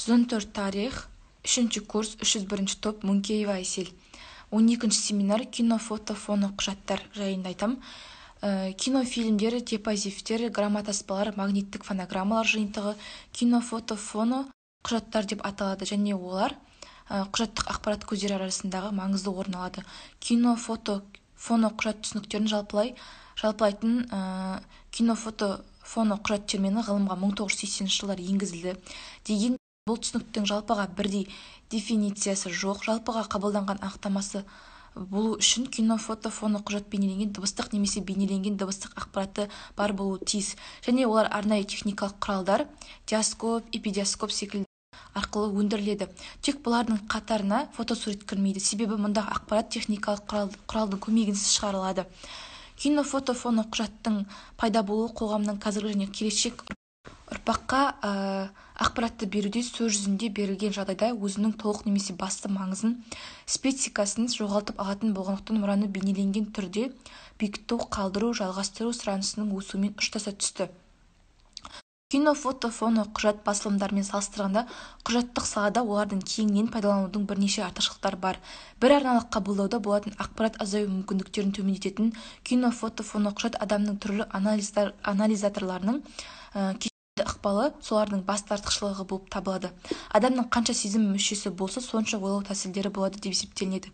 114 тарих, 3 курс, 301 топ, Мункеева Айсел. 12 семинар кино, фото, фоно, құжаттар жайында айтам. Кинофильмдер, депозивтер, грамматаспалар, магниттік фонограммалар жиынтығы кино, фото, фоно, құжаттар деп аталады, және олар құжаттық ақпарат көздері арасындағы маңызды орын алады. Кино, фото, фоно, құжат түсініктерін жалпылайтын кино, фото, фоно, құжат термині ғылымға 1980 жылдары енгізілді. Деген бұл түсініктің жалпыға бірдей дефинициясы жоқ. Жалпыға қабылданған анықтамасы болу үшін кино, фото, фоно, құжат бейнеленген дыбыстық немесе бейнеленген дыбыстық ақпараты бар болуы тиіс. Және олар арнайы техникалық құралдар, диаскоп, эпидиаскоп секілді арқылы өндіріледі. Тек бұлардың қатарына фотосурет кірмейді, себебі мұндағы ақпарат техникалық құралдың көмегінсіз шығарылады. Кино, фото, фоно, құжаттың пайда болуы қоғамның қазіргі және келешек ұрпаққа ақпаратты беруде сөз жүзінде берілген жағдайда өзінің толық немесе басты маңызын, спецификасын жоғалтып алатын болғандықтан мұраны бейнеленген түрде бекіту, қалдыру, жалғастыру сұранысының өсуімен ұштаса түсті. Кино, фото, фоно, құжат басылымдарымен салыстырғанда құжаттық салада олардың кеңінен пайдаланудың бірнеше артықшылықтары бар. Бір арналық қабылдауда болатын ақпарат азаю мүмкіндіктерін төмендететін кино, фото, фоно, құжат адамның түрлі анализаторларының ықпалы солардың басты артықшылығы болып табылады. Адамның қанша сезім мүшесі болса, сонша ойлау тәсілдері болады деп есептелінеді.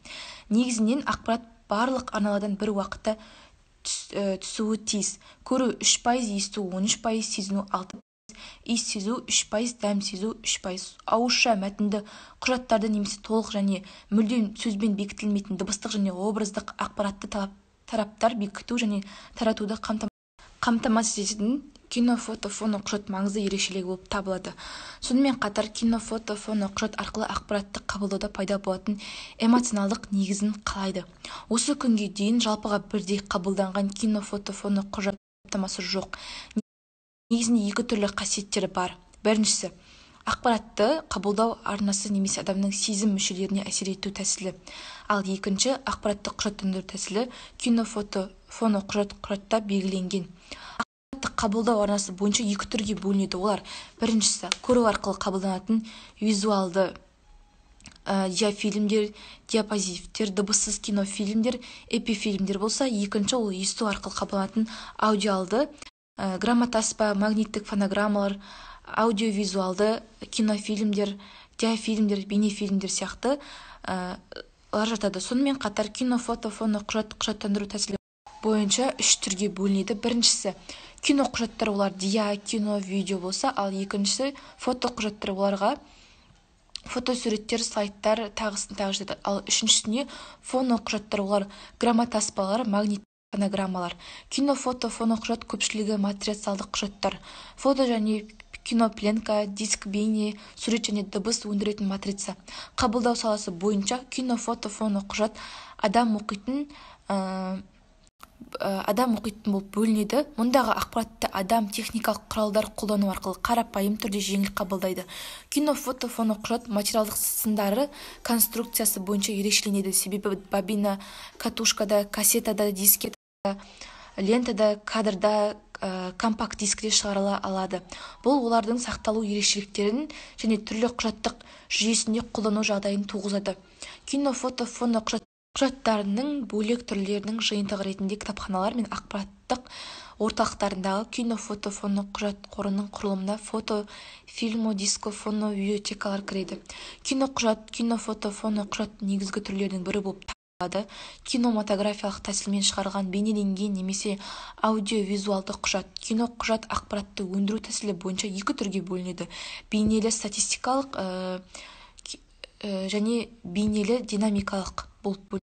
Негізінен ақпарат барлық арналардан бір уақытта түсуі тиіс. Көру 3%, есту 13%, сезіну 6%, иіс сезу 3%, дәм сезу 3%. Ауызша мәтінді құжаттарды немесе толық және мүлдем сөзбен бекітілмейтін дыбыстық және образдық ақпаратты тараптар бекіту және таратуды қамтамасыз ететін кино, фото, фоно, құжат маңызды ерекшелігі болып табылады. Сонымен қатар кино, фото, фоно, құжат арқылы ақпаратты қабылдауда пайда болатын эмоционалдық негізін қалайды. Осы күнге дейін жалпыға бірдей қабылданған кино, фото, фоно, құжат қамтамасы жоқ. Негізінде екі түрлі қасиеттері бар. Біріншісі, ақпаратты қабылдау арнасы немесе адамның сезім мүшелеріне әсер ету тәсілі. Ал екінші, ақпаратты құжаттандыру тәсілі кино, фото, фоно, құжатта белгіленген. Қабылдау арнасы бойынша екі түрге бөлінеді. Олар біріншісі көру арқылы қабылданатын визуалды диафильмдер, диапозивтер, дыбыссыз кинофильмдер, эпифильмдер болса, екінші ол есту арқылы қабылданатын аудиалды грамматаспа, магниттік фонограммалар, аудиовизуалды кинофильмдер, диафильмдер, бейнефильмдер сияқты жатады. Сонымен қатар кино, фото, фоно, құжаттандыру тәсілі бойынша үш түрге бөлінеді. Біріншісі кино құжаттар, олар диа, кино, видео болса, ал екіншісі фото құжаттар, оларға фотосуреттер, слайдтар, тағысын жатады. Ал үшіншісіне фоно құжаттар, олар грамматаспалар, магнит фонограммалар. Кино, фото, фоно құжат көпшілігі материалдық құжаттар. Фото және кинопленка, диск, бейне, сурет және дыбыс өндіретін матрица. Қабылдау саласы бойынша кино, фото, фоно құжат адам оқитын болып бөлінеді. Мұндағы ақпаратты адам техникалық құралдар қолдану арқылы қарапайым түрде жеңіл қабылдайды. Кино, фото, фоно құжат материалдық сындары конструкциясы бойынша ерекшеленеді. Себебі бобина, катушкада, кассетада, дискетада, лентада, кадрда, компакт дискіде шығарыла алады. Бұл олардың сақталу ерекшеліктерін және түрлі құжаттық жүйесінде қолдану жағдайын туғызады. Кино, фото, фоно құжаттарының бөлек түрлерінің жиынтығы ретінде кітапханалар мен ақпараттық орталықтарындағы кино, фото, фоно құжат қорының құрылымына фото, фильмо, диско, фоно, библиотекалар кіреді. Кино құжат, кино, фото, фоно құжат негізгі түрлерінің бірі болып табылады. Кинематографиялық тәсілмен шығарылған бейнеленген немесе аудиовизуалды құжат. Кино құжат ақпаратты өндіру тәсілі бойынша екі түрге бөлінеді. Бейнелі статистикалық және бейнелі динамикалық болып бөлінеді.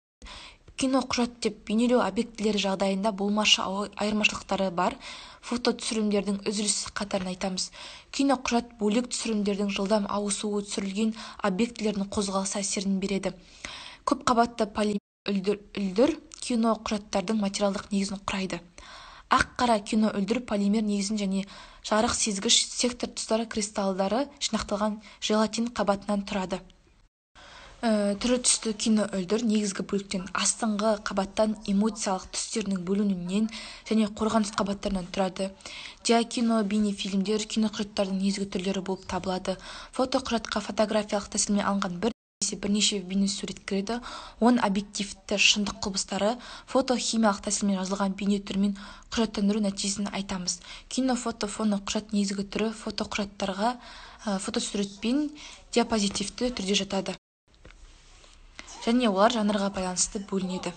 Кино құжат деп бейнелеу объектілері жағдайында болмашы айырмашылықтары бар. Фото түсірімдердің үзіліс қатарын айтамыз. Кино құжат бөлек түсірімдердің жылдам ауысуы түсірілген объектілердің қозғалысы әсерін береді. Көп қабатты полимер үлдір кино құжаттардың материалдық негізін құрайды. Ақ-қара кино үлдір полимер негізін және жарық сезгіш сектор тұстары кристалдары жинақталған желатин қабатынан тұрады. Түрі түсті киноүлдір негізгі бөліктен астыңғы қабаттан эмоциялық түстердің бөлінуінен және қорғаныс қабаттарынан тұрады. Диакино бейнефильмдер киноқұжаттардың негізгі түрлері болып табылады. Фотоқұжатқа фотографиялық тәсілмен алынған бір немесе бірнеше бейнесурет кіреді. оның объективті шындық құбылыстары фотохимиялық тәсілмен жазылған бейне түрімен құжаттандыру нәтижесін айтамыз. Кино-фото-фоно құжат негізгі түрі фотоқұжаттарға фотосурет пен диапозитивті түрде жатады және олар жанрға байланысты бөлінеді.